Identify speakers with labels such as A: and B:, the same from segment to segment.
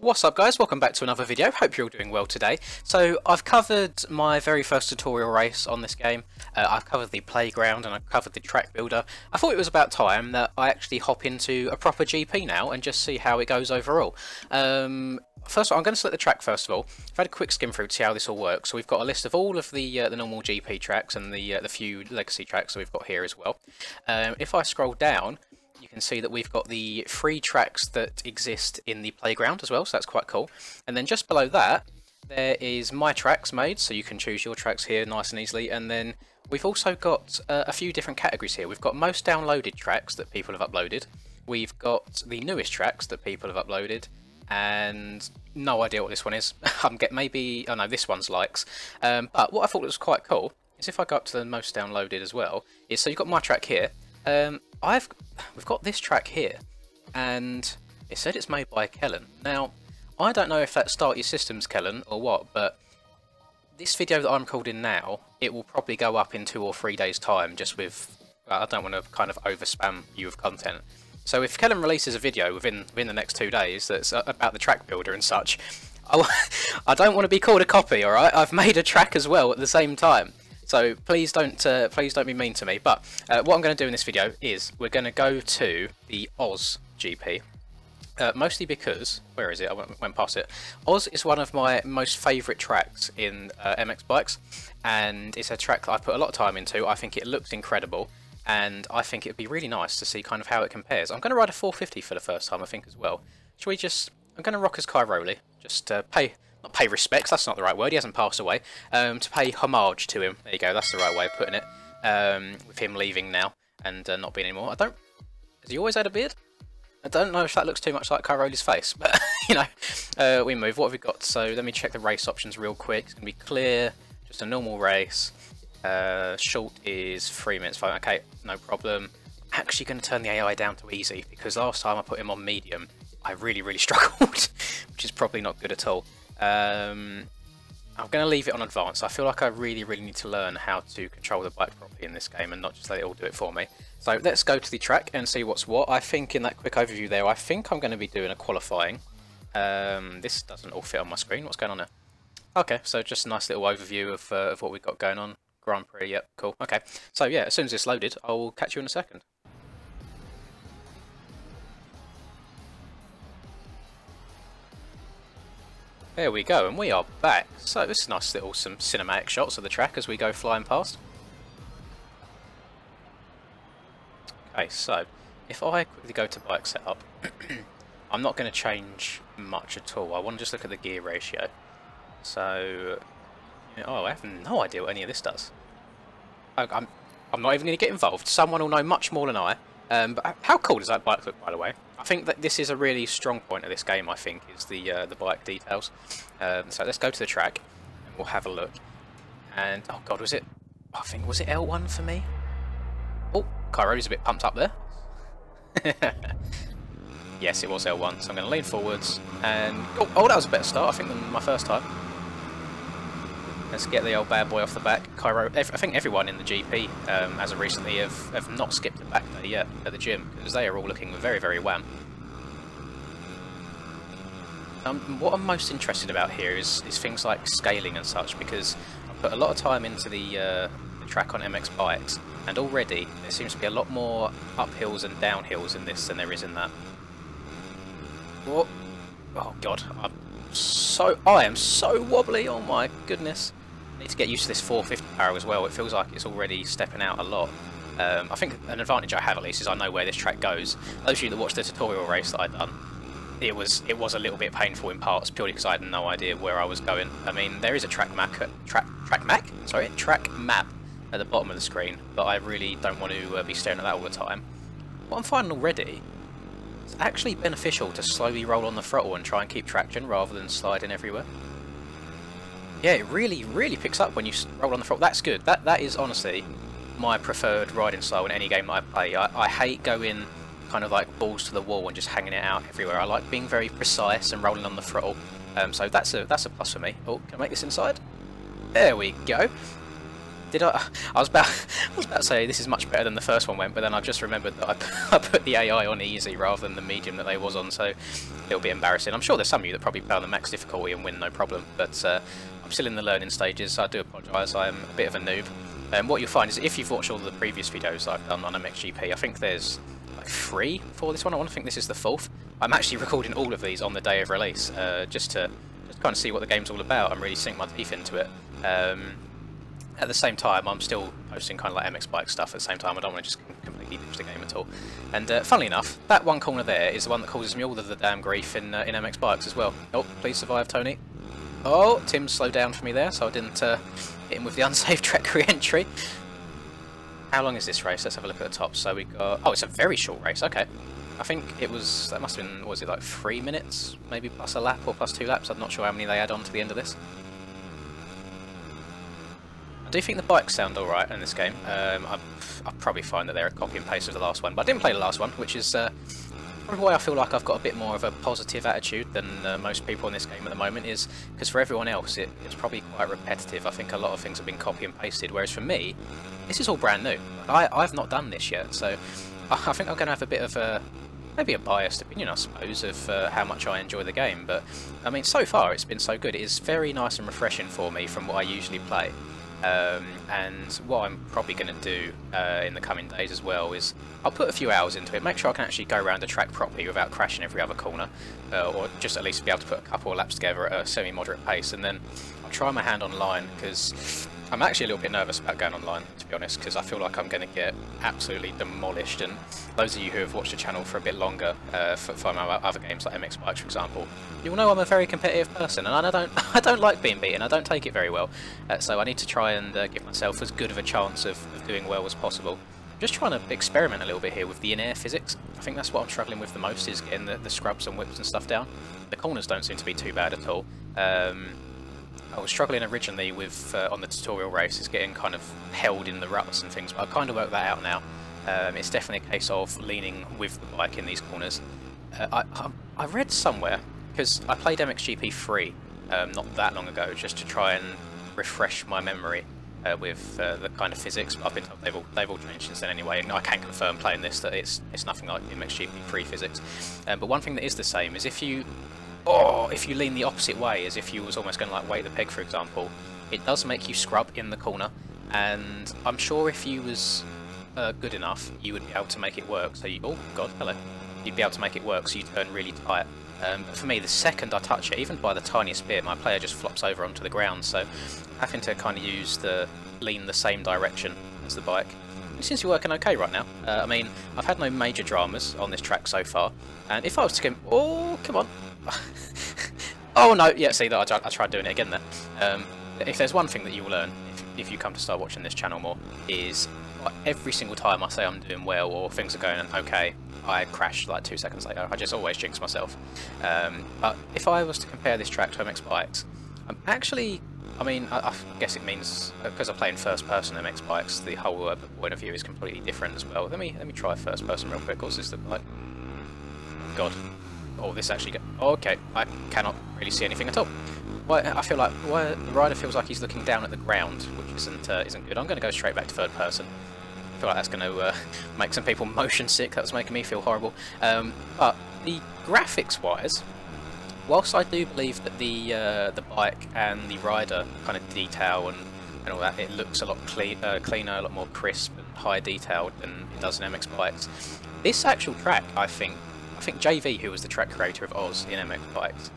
A: What's up guys, welcome back to another video. Hope you're all doing well today. So I've covered my very first tutorial race on this game. I've covered the playground and I've covered the track builder. I thought it was about time that I actually hop into a proper GP now and just see how it goes overall. First of all, I'm going to select the track first of all. I've had a quick skim through to see how this all works. So we've got a list of all of the normal GP tracks and the few legacy tracks that we've got here as well. If I scroll down, you can see that we've got the free tracks that exist in the playground as well, so that's quite cool. And then just below that, there is my tracks made, so you can choose your tracks here nice and easily. And then we've also got a few different categories here. We've got most downloaded tracks that people have uploaded. We've got the newest tracks that people have uploaded, and no idea what this one is. Maybe, oh no, this one's likes. But what I thought was quite cool is if I go up to the most downloaded as well, is so you've got my track here. We've got this track here, and it said it's made by Kellen. Now, I don't know if that's Start Your Systems Kellen or what, but this video that I'm recording now, it will probably go up in 2 or 3 days' time, just with, I don't want to kind of overspam you with content. So if Kellen releases a video within the next 2 days that's about the track builder and such, I don't want to be called a copy, alright? I've made a track as well at the same time. So please don't be mean to me. But what I'm going to do in this video is we're going to go to the Oz GP, mostly because where is it? I went past it. Oz is one of my most favourite tracks in MX bikes, and it's a track that I put a lot of time into. I think it looks incredible, and I think it'd be really nice to see kind of how it compares. I'm going to ride a 450 for the first time, I think, as well. Should we just? I'm going to rock as Cairoli, just not pay respects, that's not the right word, he hasn't passed away, to pay homage to him. There you go, that's the right way of putting it, with him leaving now and not being anymore. Has he always had a beard? I don't know if that looks too much like Cairoli's face, but you know, we move. What have we got? So let me check the race options real quick. It's going to be clear, just a normal race. Short is 3 minutes 5, okay, no problem. I'm actually going to turn the AI down to easy, because last time I put him on medium, I really struggled, which is probably not good at all. I'm going to leave it on advanced. I feel like I really need to learn how to control the bike properly in this game and not just let it all do it for me. So let's go to the track and see what's what. I think in that quick overview there, I think I'm going to be doing a qualifying. This doesn't all fit on my screen. What's going on there? Okay, so just a nice little overview of what we've got going on. Grand Prix, yep, cool. Okay, so yeah, as soon as it's loaded, I'll catch you in a second. There we go, and we are back. So this is nice little some cinematic shots of the track as we go flying past. Okay, so if I quickly go to bike setup, I'm not going to change much at all. I want to just look at the gear ratio. So, oh, I have no idea what any of this does. I'm not even going to get involved. Someone will know much more than I. But how cool does that bike look, by the way? I think that this is a really strong point of this game, I think, is the bike details. So let's go to the track, and we'll have a look. And, oh god, was it L1 for me? Oh, Cairoli's a bit pumped up there. Yes, it was L1, so I'm going to lean forwards, and, oh, that was a better start, I think, than my first time. Let's get the old bad boy off the back. I think everyone in the GP, as of recently, have not skipped a back day yet at the gym, because they are all looking very wham. What I'm most interested about here is things like scaling and such, because I've put a lot of time into the track on MX bikes, and already there seems to be a lot more uphills and downhills in this than there is in that. What? Oh god, I am so wobbly, oh my goodness. I need to get used to this 450 power as well. It feels like it's already stepping out a lot. I think an advantage I have, at least, is I know where this track goes. Those of you that watched the tutorial race that I'd done, it was a little bit painful in parts, purely because I had no idea where I was going. I mean, there is a track map at the bottom of the screen, but I really don't want to be staring at that all the time. What I'm finding already, it's actually beneficial to slowly roll on the throttle and try and keep traction rather than sliding everywhere. Yeah, it really picks up when you roll on the throttle. That's good. That is honestly my preferred riding style in any game that I play. I hate going kind of like balls to the wall and just hanging it out everywhere. I like being very precise and rolling on the throttle. So that's a plus for me. Oh, can I make this inside? There we go. Did I? I was about to say this is much better than the first one went, but then I've just remembered that I put the AI on easy rather than the medium that they was on, so it'll be embarrassing. I'm sure there's some of you that probably play on the max difficulty and win no problem, but I'm still in the learning stages, so I do apologise. I am a bit of a noob. What you'll find is if you've watched all of the previous videos I've done on MXGP, I think there's like 3 for this one. I want to think this is the 4th. I'm actually recording all of these on the day of release, just to kind of see what the game's all about and really sink my teeth into it. At the same time, I'm still posting kind of like MX bike stuff at the same time. I don't want to just completely ditch the game at all. And funnily enough, that one corner there is the one that causes me all of the damn grief in MX bikes as well. Oh, please survive, Tony. Oh, Tim slowed down for me there, so I didn't hit him with the unsafe track re-entry. How long is this race? Let's have a look at the top. So we got... Oh, it's a very short race, okay. I think it was... That must have been, what was it, like 3 minutes? Maybe plus a lap or plus 2 laps? I'm not sure how many they add on to the end of this. I do think the bikes sound alright in this game. I'll probably find that they're a copy and paste of the last one, but I didn't play the last one, which is probably why I feel like I've got a bit more of a positive attitude than most people in this game at the moment, is because for everyone else it's probably quite repetitive. I think a lot of things have been copy and pasted, whereas for me, this is all brand new. I've not done this yet, so I think I'm going to have a bit of a... maybe a biased opinion, I suppose, of how much I enjoy the game, but I mean, so far it's been so good. It is very nice and refreshing for me from what I usually play. And what I'm probably going to do in the coming days as well is I'll put a few hours into it, make sure I can actually go around the track properly without crashing every other corner, or just at least be able to put a couple of laps together at a semi-moderate pace, and then I'll try my hand online, because I'm actually a little bit nervous about going online, to be honest, because I feel like I'm going to get absolutely demolished. And those of you who have watched the channel for a bit longer, for my other games like MX Bikes, for example, you'll know I'm a very competitive person, and I don't like being beaten. I don't take it very well, so I need to try and give myself as good of a chance of doing well as possible. I'm just trying to experiment a little bit here with the in-air physics. I think that's what I'm struggling with the most, is getting the scrubs and whips and stuff down. The corners don't seem to be too bad at all. I was struggling originally with, on the tutorial race, is getting kind of held in the ruts and things, but I've kind of worked that out now. It's definitely a case of leaning with the bike in these corners. I read somewhere, because I played MXGP 3 not that long ago, just to try and refresh my memory with the kind of physics, but I've been told they've all changed since then anyway, and I can confirm playing this that it's nothing like MXGP 3 physics. But one thing that is the same is if you lean the opposite way, as if you was almost going to like weight the peg, for example, it does make you scrub in the corner, and I'm sure if you was good enough, you would be able to make it work. So oh god, hello, you'd be able to make it work so you turn really tight. But for me, the second I touch it, even by the tiniest bit, my player just flops over onto the ground, so having to kind of lean the same direction as the bike. It seems to be working okay right now. I mean, I've had no major dramas on this track so far, and if I was to go... Oh, come on. Oh no, yeah, see, that I tried doing it again there. If there's one thing that you will learn if you come to start watching this channel more, is every single time I say I'm doing well or things are going okay, I crash like 2 seconds later. I just always jinx myself. But if I was to compare this track to MX Bikes, I'm actually... I mean, I guess it means, because I play in first person MX Bikes, the whole point of view is completely different as well. Let me try first person real quick. What's this look like? God. Oh, this actually oh, okay, I cannot really see anything at all. I feel like the rider feels like he's looking down at the ground, which isn't good. I'm going to go straight back to third person. I feel like that's going to make some people motion sick. That was making me feel horrible. But the graphics-wise, whilst I do believe that the bike and the rider kind of detail and all that, it looks a lot cleaner, a lot more crisp and high detailed than it does in MX Bikes. This actual track, I think JV, who was the track creator of Oz in MX Bikes,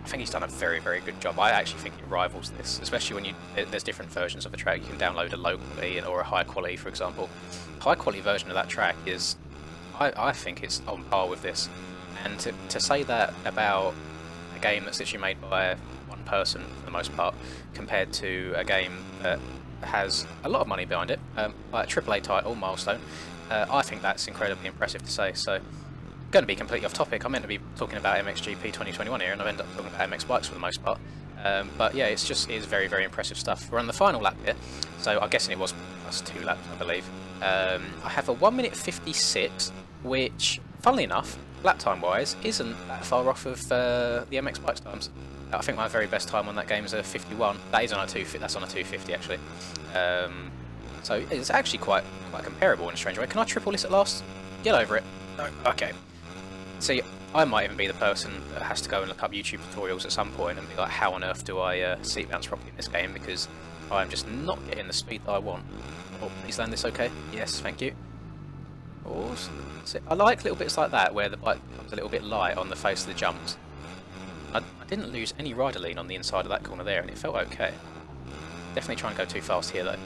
A: I think he's done a very, very good job. I actually think it rivals this, especially when there's different versions of the track. You can download a low quality or a high quality, for example. A high quality version of that track is, I think it's on par with this. And to say that about a game that's literally made by one person, for the most part, compared to a game that has a lot of money behind it, like a AAA title, Milestone, I think that's incredibly impressive to say. So, going to be completely off topic. I meant to be talking about MXGP 2021 here, and I've ended up talking about MX Bikes for the most part. But yeah, it is very, very impressive stuff. We're on the final lap here, so I'm guessing it was plus 2 laps, I believe. I have a 1 minute 56, which, funnily enough, lap time wise, isn't that far off of the MX bikes times. I think my very best time on that game is a 51. That is on a 250. That's on a 250 actually. So it's actually quite comparable in a strange way. Can I triple this at last? Get over it. No. Okay. See, I might even be the person that has to go and look up YouTube tutorials at some point and be like, how on earth do I seat bounce properly in this game, because I'm just not getting the speed that I want. Oh, please land this okay? Yes, thank you. Oh, I like little bits like that where the bike becomes a little bit light on the face of the jumps. I didn't lose any rider lean on the inside of that corner there, and it felt okay. Definitely trying to go too fast here though.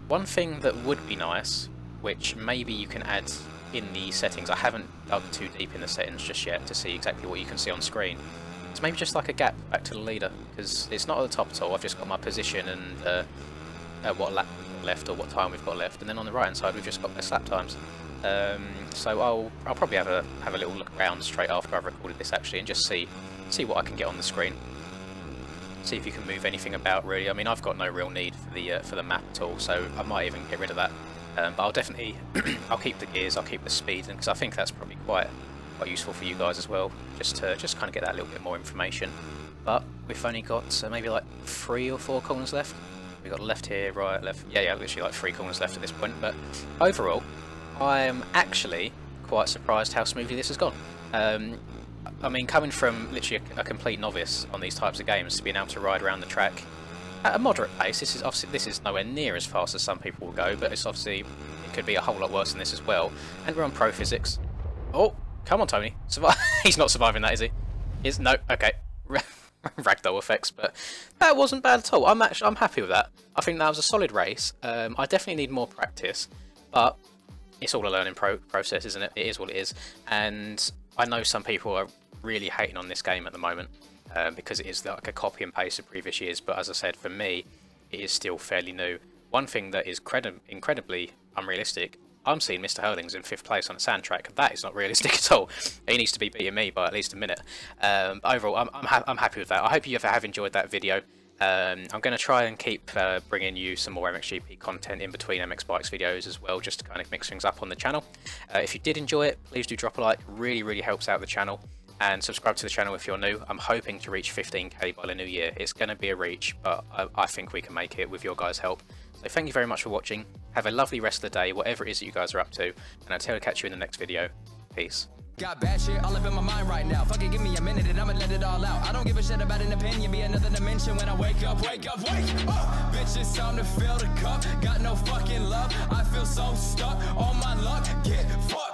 A: One thing that would be nice, which maybe you can add in the settings, I haven't dug too deep in the settings just yet to see exactly what you can see on screen. It's maybe just like a gap back to the leader, because it's not at the top at all. I've just got my position and what lap left or what time we've got left, and then on the right hand side we've just got best lap times. So I'll probably have a little look around straight after I've recorded this actually, and just see what I can get on the screen. See if you can move anything about really. I mean, I've got no real need for the map at all, so I might even get rid of that. But I'll definitely I'll keep the gears, I'll keep the speed, because I think that's probably quite useful for you guys as well, just to kind of get that little bit more information. But we've only got maybe like 3 or 4 corners left. We've got left here, right, left. Yeah, literally like 3 corners left at this point. But overall, I'm actually quite surprised how smoothly this has gone. I mean, coming from literally a complete novice on these types of games to being able to ride around the track at a moderate pace, this is nowhere near as fast as some people will go, but it's obviously, it could be a whole lot worse than this as well. And we're on pro physics. Oh, come on, Tony, survive. He's not surviving that, is he? No, okay. Ragdoll effects, but that wasn't bad at all. I'm happy with that. I think that was a solid race. I definitely need more practice, but it's all a learning process, isn't it? It is what it is, and I know some people are really hating on this game at the moment. Because it is like a copy and paste of previous years, but as I said, for me, it is still fairly new. One thing that is incredibly unrealistic, I'm seeing Mr. Hurlings in 5th place on a sand track. That is not realistic at all. He needs to be beating me by at least a minute. But overall, I'm happy with that. I hope you have enjoyed that video. I'm going to try and keep bringing you some more MXGP content in between MX Bikes videos as well, just to kind of mix things up on the channel. If you did enjoy it, please do drop a like. Really helps out the channel. And subscribe to the channel if you're new. I'm hoping to reach 15k by the new year. It's going to be a reach, but I think we can make it with your guys' help. So thank you very much for watching. Have a lovely rest of the day, whatever it is that you guys are up to. And I'll catch you in the next video. Peace.
B: Got bad shit all up in my mind right now. Fuck it, give me a minute and I'ma let it all out. I don't give a shit about an opinion, be another dimension when I wake up. Bitch, it's time to fill the cup. Got no fucking love. I feel so stuck on my luck. Get fucked.